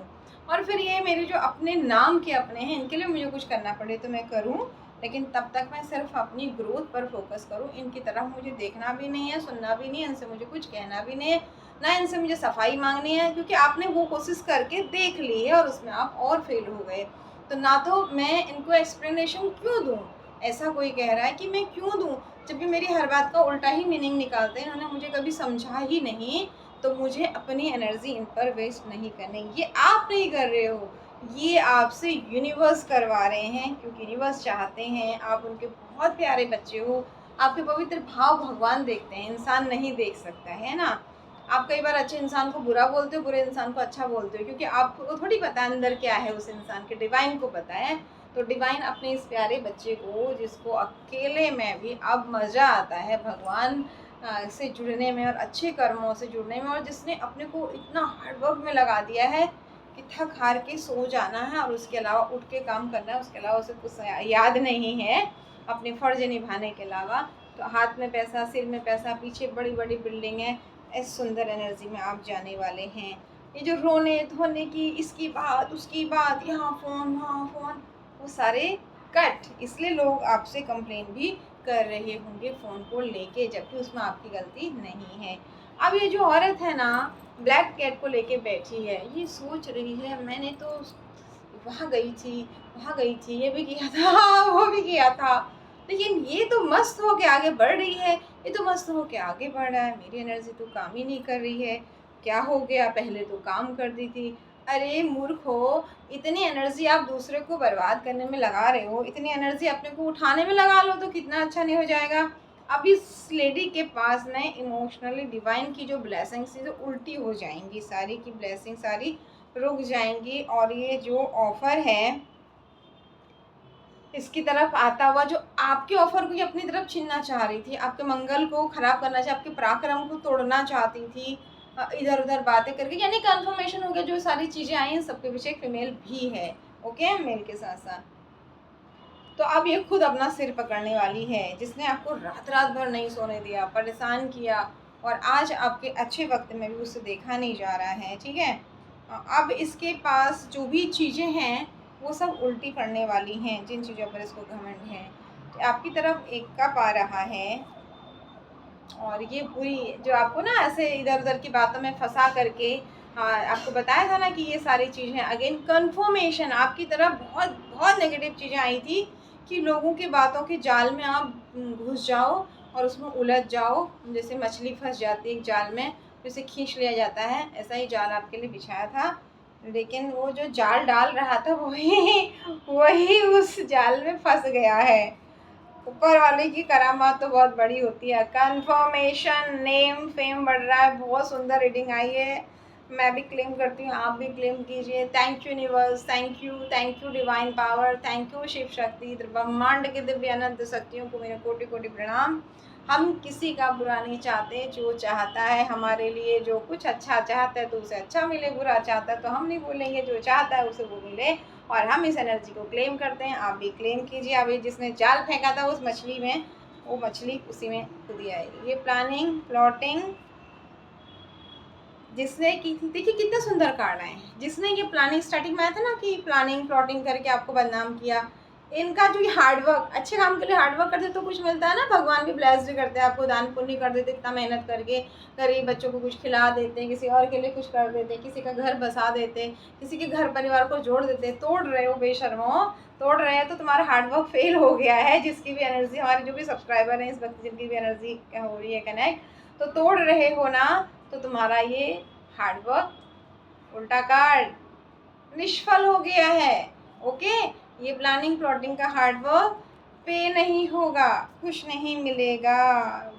और फिर ये मेरे जो अपने नाम के अपने हैं, इनके लिए मुझे कुछ करना पड़े तो मैं करूं, लेकिन तब तक मैं सिर्फ अपनी ग्रोथ पर फोकस करूं। इनकी तरफ मुझे देखना भी नहीं है, सुनना भी नहीं है, इनसे मुझे कुछ कहना भी नहीं है, ना इनसे मुझे सफाई मांगनी है, क्योंकि आपने वो कोशिश करके देख ली है और उसमें आप और फेल हो गए। तो ना तो मैं इनको एक्सप्लेनेशन क्यों दूँ, ऐसा कोई कह रहा है कि मैं क्यों दूँ, जब भी मेरी हर बात का उल्टा ही मीनिंग निकालते हैं। इन्होंने मुझे कभी समझा ही नहीं, तो मुझे अपनी एनर्जी इन पर वेस्ट नहीं करनी। ये आप नहीं कर रहे हो, ये आपसे यूनिवर्स करवा रहे हैं, क्योंकि यूनिवर्स चाहते हैं आप उनके बहुत प्यारे बच्चे हो। आपके पवित्र भाव भगवान देखते हैं, इंसान नहीं देख सकता है ना। आप कई बार अच्छे इंसान को बुरा बोलते हो, बुरे इंसान को अच्छा बोलते हो, क्योंकि आपको थोड़ी पता है अंदर क्या है उस इंसान के, डिवाइन को पता है। तो डिवाइन अपने इस प्यारे बच्चे को, जिसको अकेले में भी अब मज़ा आता है भगवान से जुड़ने में और अच्छे कर्मों से जुड़ने में, और जिसने अपने को इतना हार्डवर्क में लगा दिया है कि थक हार के सो जाना है और उसके अलावा उठ के काम करना है, उसके अलावा उसे कुछ याद नहीं है अपने फ़र्ज निभाने के अलावा। तो हाथ में पैसा, सिर में पैसा, पीछे बड़ी बड़ी बिल्डिंग है, इस सुंदर एनर्जी में आप जाने वाले हैं। ये जो रोने धोने की, इसकी बात उसकी बात, यहाँ फ़ोन वहाँ फ़ोन, वो सारे कट। इसलिए लोग आपसे कंप्लेन भी कर रहे होंगे फ़ोन को लेके, जबकि उसमें आपकी गलती नहीं है। अब ये जो औरत है ना, ब्लैक कैट को लेके बैठी है, ये सोच रही है मैंने तो वहाँ गई थी, वहाँ गई थी, ये भी किया था वो भी किया था, लेकिन ये तो मस्त हो के आगे बढ़ रही है, ये तो मस्त हो के आगे बढ़ रहा है, मेरी एनर्जी तो काम ही नहीं कर रही है। क्या हो गया, पहले तो काम करती थी। अरे मूर्ख हो, इतनी एनर्जी आप दूसरे को बर्बाद करने में लगा रहे हो, इतनी एनर्जी अपने को उठाने में लगा लो तो कितना अच्छा नहीं हो जाएगा। अब इस लेडी के पास ना इमोशनली डिवाइन की जो ब्लेसिंग्स थी, तो उल्टी हो जाएंगी, सारी की ब्लेसिंग सारी रुक जाएंगी। और ये जो ऑफ़र है, इसकी तरफ आता हुआ, जो आपके ऑफ़र को ये अपनी तरफ छीनना चाह रही थी, आपके मंगल को ख़राब करना चाह, आपके पराक्रम को तोड़ना चाहती थी, इधर उधर बातें करके, यानी कन्फर्मेशन हो गया जो सारी चीज़ें आई हैं सबके पीछे एक फीमेल भी है। ओके, मेल के साथ साथ। तो अब ये खुद अपना सिर पकड़ने वाली है, जिसने आपको रात रात भर नहीं सोने दिया, परेशान किया, और आज आपके अच्छे वक्त में भी उसे देखा नहीं जा रहा है, ठीक है। अब इसके पास जो भी चीज़ें हैं वो सब उल्टी पड़ने वाली हैं, जिन चीज़ों पर इसको घमंड है। तो आपकी तरफ एक कप आ रहा है, और ये पूरी जो आपको ना ऐसे इधर उधर की बातों में फंसा करके, आपको बताया था ना कि ये सारी चीज़ें अगेन कन्फर्मेशन, आपकी तरफ बहुत बहुत नेगेटिव चीज़ें आई थी कि लोगों की बातों के जाल में आप घुस जाओ और उसमें उलझ जाओ, जैसे मछली फंस जाती है एक जाल में, जैसे खींच लिया जाता है, ऐसा ही जाल आपके लिए बिछाया था। लेकिन वो जो जाल डाल रहा था वही वही उस जाल में फंस गया है। ऊपर वाले की करामात तो बहुत बड़ी होती है। कंफर्मेशन, नेम फेम बढ़ रहा है, बहुत सुंदर रीडिंग आई है। मैं भी क्लेम करती हूँ, आप भी क्लेम कीजिए। Thank you universe, thank you divine power, thank you Shiv Shakti, ब्रह्मांड के दिव्य अनंत शक्तियों को मेरे कोटि कोटि प्रणाम। हम किसी का बुरा नहीं चाहते, जो चाहता है हमारे लिए जो कुछ अच्छा चाहता है तो उसे अच्छा मिले, बुरा चाहता है तो हम नहीं बोलेंगे, जो चाहता है उसे वो मिले। और हम इस एनर्जी को क्लेम करते हैं, आप भी क्लेम कीजिए। अभी जिसने जाल फेंका था उस मछली में, वो मछली उसी में खुद ही आएगी। ये प्लानिंग प्लॉटिंग जिसने की, देखिए कितने सुंदर कार्ड आए हैं। जिसने ये प्लानिंग, स्टार्टिंग में आया था ना कि प्लानिंग प्लॉटिंग करके आपको बदनाम किया, इनका जो ये हार्डवर्क, अच्छे काम के लिए हार्डवर्क करते तो कुछ मिलता है ना, भगवान भी ब्लेस्ड करते हैं आपको, दान पुण्य कर देते, इतना मेहनत करके गरीब बच्चों को कुछ खिला देते, किसी और के लिए कुछ कर देते, किसी का घर बसा देते, किसी के घर परिवार को जोड़ देते। तोड़ रहे हो बेशर्मो, तोड़ रहे हैं तो तुम्हारा हार्डवर्क फेल हो गया है। जिसकी भी एनर्जी, हमारे जो भी सब्सक्राइबर हैं इस वक्त, जिनकी भी एनर्जी हो रही है कनेक्ट, तो तोड़ रहे हो ना, तो तुम्हारा ये हार्डवर्क, उल्टा कार्ड, निष्फल हो गया है। ओके, ये प्लानिंग प्लॉटिंग का हार्डवर्क पे नहीं होगा, कुछ नहीं मिलेगा।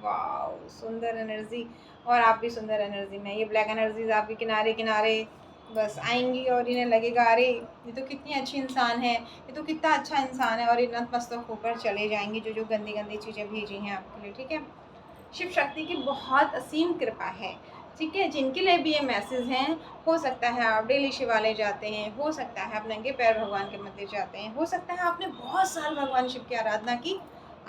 वाह, सुंदर एनर्जी। और आप भी सुंदर एनर्जी में, ये ब्लैक एनर्जीज आपके किनारे किनारे बस आएंगी और इन्हें लगेगा अरे ये तो कितनी अच्छी इंसान है, ये तो कितना अच्छा इंसान है, और ये नतमस्तक होकर चले जाएंगी जो जो गंदी गंदी चीज़ें भेजी हैं आपके लिए। ठीक है, शिव शक्ति की बहुत असीम कृपा है। ठीक है, जिनके लिए भी ये मैसेज हैं, हो सकता है आप डेली शिवालय जाते हैं, हो सकता है आप नंगे पैर भगवान के मंदिर जाते हैं, हो सकता है आपने बहुत साल भगवान शिव की आराधना की,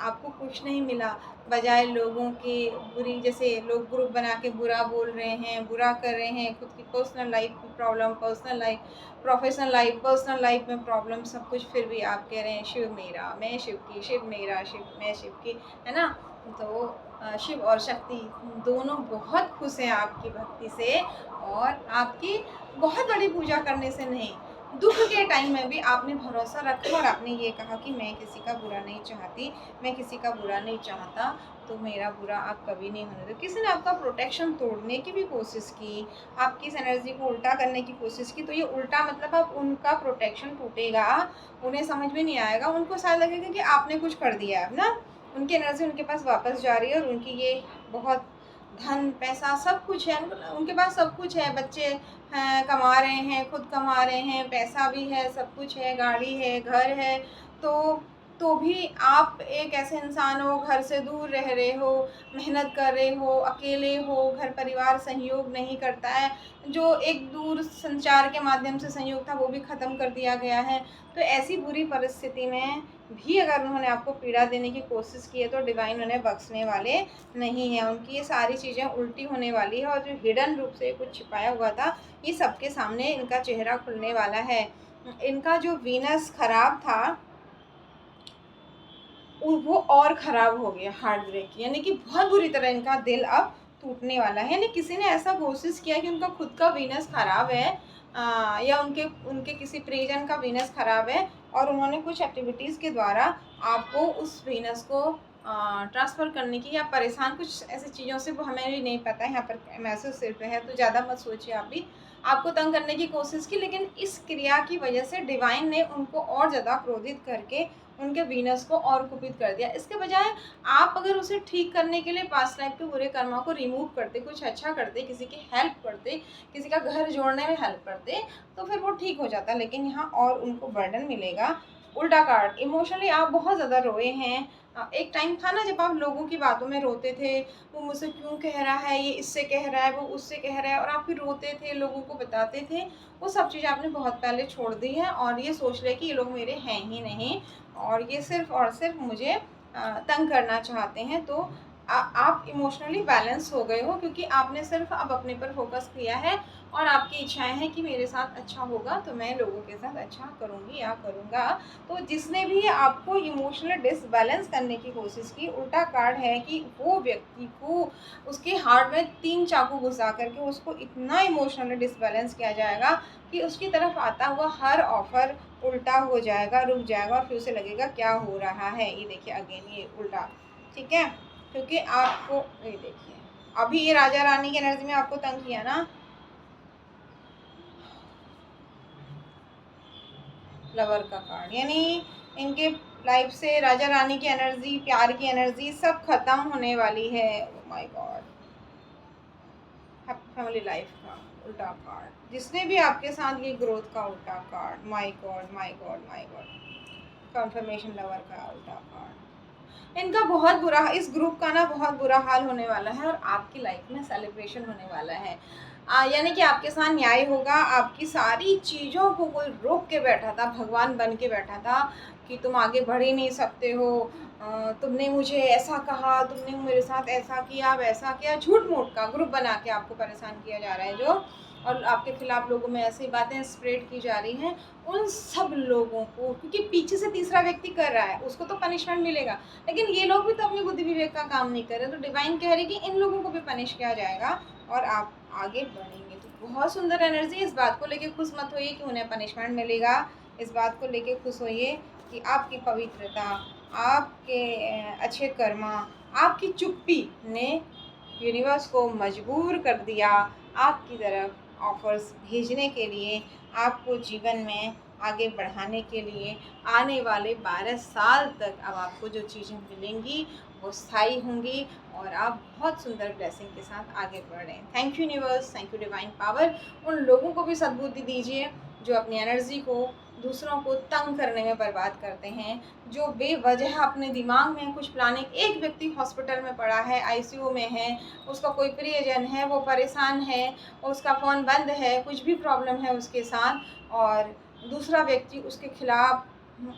आपको कुछ नहीं मिला। बजाय लोगों की बुरी, जैसे लोग ग्रुप बना के बुरा बोल रहे हैं, बुरा कर रहे हैं, खुद की पर्सनल लाइफ में problem, personal life, professional life, personal life में प्रॉब्लम, सब कुछ, फिर भी आप कह रहे हैं शिव मेरा, मैं शिव की, शिव मेरा, शिव मैं शिव की, है ना। तो शिव और शक्ति दोनों बहुत खुश हैं आपकी भक्ति से, और आपकी बहुत बड़ी पूजा करने से नहीं, दुख के टाइम में भी आपने भरोसा रखा और आपने ये कहा कि मैं किसी का बुरा नहीं चाहती, मैं किसी का बुरा नहीं चाहता, तो मेरा बुरा आप कभी नहीं होने दो। किसी ने आपका प्रोटेक्शन तोड़ने की भी कोशिश की, आपकी इस एनर्जी को उल्टा करने की कोशिश की, तो ये उल्टा मतलब अब उनका प्रोटेक्शन टूटेगा, उन्हें समझ में नहीं आएगा, उनको शायद लगेगा कि आपने कुछ कर दिया है ना, उनकी एनर्जी उनके पास वापस जा रही है, और उनकी ये बहुत धन पैसा सब कुछ है, उनके पास सब कुछ है, बच्चे हैं, कमा रहे हैं, खुद कमा रहे हैं, पैसा भी है, सब कुछ है, गाड़ी है, घर है, तो भी आप एक ऐसे इंसान हो, घर से दूर रह रहे हो, मेहनत कर रहे हो, अकेले हो, घर परिवार सहयोग नहीं करता है, जो एक दूर संचार के माध्यम से सहयोग था वो भी ख़त्म कर दिया गया है। तो ऐसी बुरी परिस्थिति में भी अगर उन्होंने आपको पीड़ा देने की कोशिश की है तो डिवाइन उन्हें बख्शने वाले नहीं है। उनकी ये सारी चीज़ें उल्टी होने वाली है, और जो हिडन रूप से कुछ छिपाया हुआ था, ये सबके सामने इनका चेहरा खुलने वाला है। इनका जो वीनस खराब था वो और ख़राब हो गया, हार्ट ब्रेक, यानी कि बहुत बुरी तरह इनका दिल अब टूटने वाला है। यानी किसी ने ऐसा कोशिश किया कि उनका खुद का वीनस ख़राब है, या उनके उनके किसी प्रियजन का वीनस ख़राब है, और उन्होंने कुछ एक्टिविटीज़ के द्वारा आपको उस वीनस को ट्रांसफ़र करने की, या परेशान कुछ ऐसी चीज़ों से, वो हमें भी नहीं पता है, यहाँ पर मैसेज सिर्फ है तो ज़्यादा मत सोचिए आप भी, आपको तंग करने की कोशिश की, लेकिन इस क्रिया की वजह से डिवाइन ने उनको और ज़्यादा क्रोधित करके उनके वीनस को और कुपित कर दिया। इसके बजाय आप अगर उसे ठीक करने के लिए पास्ट लाइफ के बुरे कर्मा को रिमूव करते, कुछ अच्छा करते, किसी की हेल्प करते, किसी का घर जोड़ने में हेल्प करते, तो फिर वो ठीक हो जाता। लेकिन यहाँ और उनको बर्डन मिलेगा। उल्टा कार्ड, इमोशनली आप बहुत ज़्यादा रोए हैं। एक टाइम था ना जब आप लोगों की बातों में रोते थे, वो मुझसे क्यों कह रहा है, ये इससे कह रहा है, वो उससे कह रहा है, और आप फिर रोते थे, लोगों को बताते थे। वो सब चीज़ें आपने बहुत पहले छोड़ दी हैं, और ये सोच रहे कि ये लोग मेरे हैं ही नहीं, और ये सिर्फ़ और सिर्फ मुझे तंग करना चाहते हैं। तो आप इमोशनली बैलेंस हो गए हो, क्योंकि आपने सिर्फ अब अपने पर फोकस किया है, और आपकी इच्छाएं हैं कि मेरे साथ अच्छा होगा तो मैं लोगों के साथ अच्छा करूँगी या करूँगा। तो जिसने भी आपको इमोशनल डिसबैलेंस करने की कोशिश की, उल्टा कार्ड है कि वो व्यक्ति को उसके हार्ट में 3 चाकू घुसा करके उसको इतना इमोशनली डिसबैलेंस किया जाएगा कि उसकी तरफ आता हुआ हर ऑफ़र उल्टा हो जाएगा, रुक जाएगा, और फिर उसे लगेगा क्या हो रहा है। ये देखिए अगेन ये उल्टा, ठीक है, क्योंकि आपको ये देखिए अभी ये राजा रानी की एनर्जी में आपको तंग किया ना, लवर का कार्ड, यानी इनके लाइफ से राजा रानी की एनर्जी, प्यार की एनर्जी सब खत्म होने वाली है। My God, happy family life का उल्टा कार्ड, जिसने भी आपके साथ ये ग्रोथ का उल्टा card, my god my god my god, confirmation lover का उल्टा कार्ड। इनका बहुत बुरा, इस ग्रुप का ना बहुत बुरा हाल होने वाला है और आपकी लाइफ में सेलिब्रेशन होने वाला है। यानी कि आपके साथ न्याय होगा। आपकी सारी चीज़ों को कोई रोक के बैठा था, भगवान बन के बैठा था कि तुम आगे बढ़ ही नहीं सकते हो, तुमने मुझे ऐसा कहा, तुमने मेरे साथ ऐसा किया, वैसा किया, झूठ मूठ का ग्रुप बना के आपको परेशान किया जा रहा है जो, और आपके खिलाफ लोगों में ऐसी बातें स्प्रेड की जा रही हैं, उन सब लोगों को, क्योंकि पीछे से तीसरा व्यक्ति कर रहा है उसको तो पनिशमेंट मिलेगा, लेकिन ये लोग भी तो अपनी बुद्धि विवेक का काम नहीं कर रहे, तो डिवाइन कह रही कि इन लोगों को भी पनिश किया जाएगा और आप आगे बढ़ेंगे। तो बहुत सुंदर एनर्जी। इस बात को लेके खुश मत होइए कि उन्हें पनिशमेंट मिलेगा, इस बात को लेके खुश होइए कि आपकी पवित्रता, आपके अच्छे कर्मा, आपकी चुप्पी ने यूनिवर्स को मजबूर कर दिया आपकी तरफ ऑफर्स भेजने के लिए, आपको जीवन में आगे बढ़ाने के लिए। आने वाले 12 साल तक अब आपको जो चीज़ें मिलेंगी वो स्थायी होंगी और आप बहुत सुंदर ब्लेसिंग के साथ आगे बढ़ रहे हैं। Thank you universe, thank you divine power. उन लोगों को भी सद्बुद्धि दीजिए जो अपनी एनर्जी को दूसरों को तंग करने में बर्बाद करते हैं, जो बेवजह अपने दिमाग में कुछ प्लानिंग। एक व्यक्ति हॉस्पिटल में पड़ा है, आईसीयू में है, उसका कोई प्रियजन है, वो परेशान है, उसका फ़ोन बंद है, कुछ भी प्रॉब्लम है उसके साथ, और दूसरा व्यक्ति उसके खिलाफ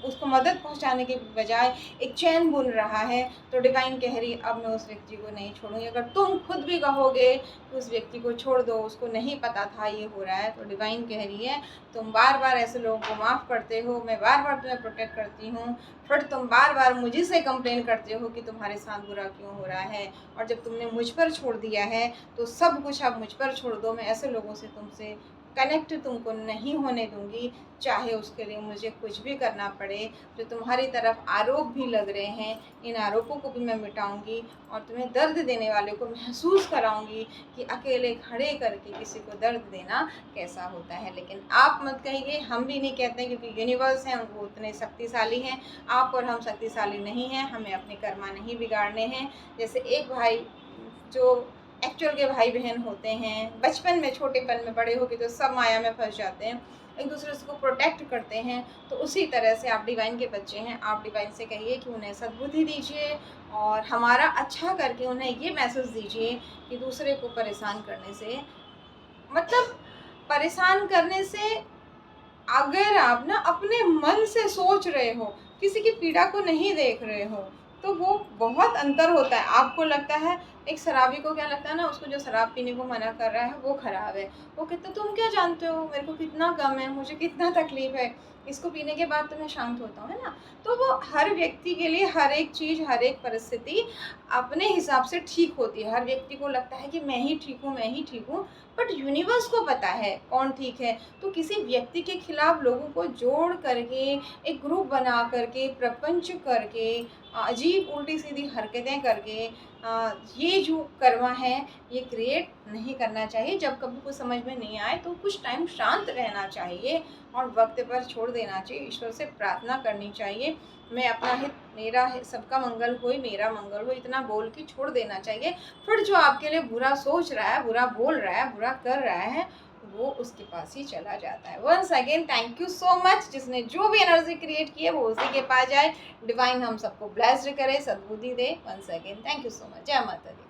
उसको मदद पहुंचाने के बजाय एक चैन बुन रहा है, तो डिवाइन कह रही अब मैं उस व्यक्ति को नहीं छोड़ूंगी। अगर तुम खुद भी कहोगे कि उस व्यक्ति को छोड़ दो, उसको नहीं पता था ये हो रहा है, तो डिवाइन कह रही है तुम बार बार ऐसे लोगों को माफ़ करते हो, मैं बार बार तुम्हें प्रोटेक्ट करती हूँ, फिर तुम बार बार मुझे से कंप्लेन करते हो कि तुम्हारे साथ बुरा क्यों हो रहा है, और जब तुमने मुझ पर छोड़ दिया है तो सब कुछ अब मुझ पर छोड़ दो। मैं ऐसे लोगों से तुमसे कनेक्ट तुमको नहीं होने दूंगी, चाहे उसके लिए मुझे कुछ भी करना पड़े। जो तुम्हारी तरफ आरोप भी लग रहे हैं, इन आरोपों को भी मैं मिटाऊंगी और तुम्हें दर्द देने वाले को महसूस कराऊंगी कि अकेले खड़े करके किसी को दर्द देना कैसा होता है। लेकिन आप मत कहिए, हम भी नहीं कहते, क्योंकि यूनिवर्स हैं वो उतने शक्तिशाली हैं। आप और हम शक्तिशाली नहीं हैं, हमें अपने कर्मा नहीं बिगाड़ने हैं। जैसे एक भाई जो एक्चुअल के भाई बहन होते हैं, बचपन में छोटेपन में बड़े होके तो सब माया में फंस जाते हैं, एक दूसरे को प्रोटेक्ट करते हैं, तो उसी तरह से आप डिवाइन के बच्चे हैं। आप डिवाइन से कहिए कि उन्हें सद्बुद्धि दीजिए और हमारा अच्छा करके उन्हें ये मैसेज दीजिए कि दूसरे को परेशान करने से, मतलब परेशान करने से, अगर आप ना अपने मन से सोच रहे हो, किसी की पीड़ा को नहीं देख रहे हो, तो वो बहुत अंतर होता है। आपको लगता है, एक शराबी को क्या लगता है ना, उसको जो शराब पीने को मना कर रहा है वो खराब है, वो कहता है तुम क्या जानते हो मेरे को कितना गम है, मुझे कितना तकलीफ है, इसको पीने के बाद तो मैं शांत होता हूँ, है ना। तो वो हर व्यक्ति के लिए हर एक चीज़, हर एक परिस्थिति अपने हिसाब से ठीक होती है। हर व्यक्ति को लगता है कि मैं ही ठीक हूँ, मैं ही ठीक हूँ, बट यूनिवर्स को पता है कौन ठीक है। तो किसी व्यक्ति के खिलाफ लोगों को जोड़ करके, एक ग्रुप बना करके, प्रपंच करके, अजीब उल्टी सीधी हरकतें करके, ये जो कर्मा है ये क्रिएट नहीं करना चाहिए। जब कभी कुछ समझ में नहीं आए तो कुछ टाइम शांत रहना चाहिए और वक्त पर छोड़ देना चाहिए, ईश्वर से प्रार्थना करनी चाहिए, मैं अपना हित, मेरा हित, सबका मंगल हो, मेरा मंगल हो, इतना बोल के छोड़ देना चाहिए। फिर जो आपके लिए बुरा सोच रहा है, बुरा बोल रहा है, बुरा कर रहा है, वो उसके पास ही चला जाता है। Once again thank you so much. जिसने जो भी एनर्जी क्रिएट की है वो उसी के पास जाए। डिवाइन हम सबको ब्लेस्ड करे, सद्बुद्धि दे। Once again thank you so much. जय माता दी।